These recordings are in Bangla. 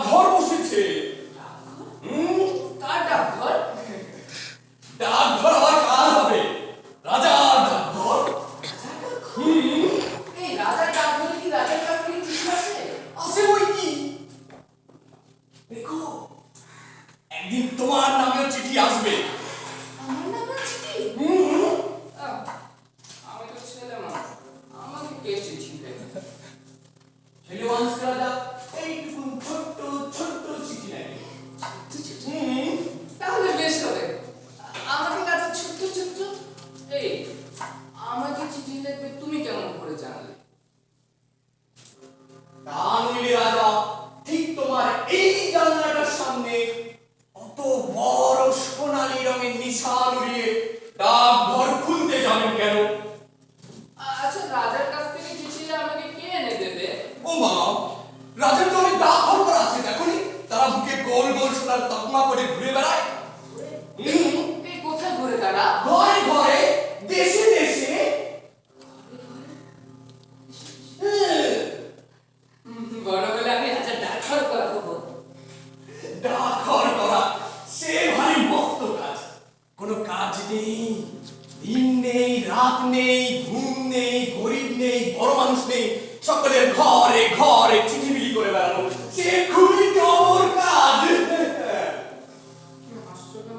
ঘর বসেছে। কার ডাকঘর? ডাকঘর আবার কার হবে? রাজার ডাকঘর। এই রাজার ডাকঘরে কি রাজার কাছ থেকে চিঠি আসে? আছে ওই কি, দেখো একদিন তোমার নামেও চিঠি আসবে। আমার নামে চিঠি? আমি তো ছেলে মানুষ, আমাকে কে চিঠি দেয়? ছেলে মানুষ রাজা এইটুকু ছোট্ট ছোট্ট চিঠি লাগে। তাহলে বেশ হবে, আমাকে কাছে ছোট্ট ছোট্ট। এই আমাকে চিঠি লিখবে তুমি কেমন করে জানলে? তা নইলে রাজা, ঠিক তোমার এই জানলাটার সামনে অত বড় সোনালী রঙের নিশান উড়িয়ে ডাকঘর খুলতে যাবেন কেন? আচ্ছা, রাজার কাছ থেকে চিঠি আমাকে কে এনে দেবে? ও মা, রাজার তো অনেক ডাকঘর করা আছে, দেখোনি তারা বুকে গোল গোল সোনার তকমা করে ঘুরে বেড়ায়। এই কোথায় ঘুরে তারা? ঘরে ঘরে, দেশে দেশে। বড় হলে আমি রাজার ডাকঘর করা হবো। ডাকঘর করা সে ভারী মস্ত কাজ। কোনো কাজ নেই, দিন নেই, রাত নেই, ঘুম নেই, গরিব নেই, বড় মানুষ নেই, সকলের ঘরে ঘরে চিঠি বিলি করে বেড়ানো সে খুবই কমর কাজ। আশ্চর্য,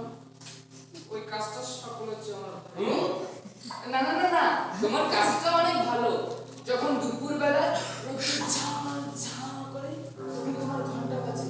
ওই কাজটা সকলের চেয়ে আমার ভালো। না না না না, তোমার কাজটা অনেক ভালো। যখন দুপুর বেলা রোদ ঝাঁ ঝাঁ করে তখন তোমার ঘন্টা বাজে,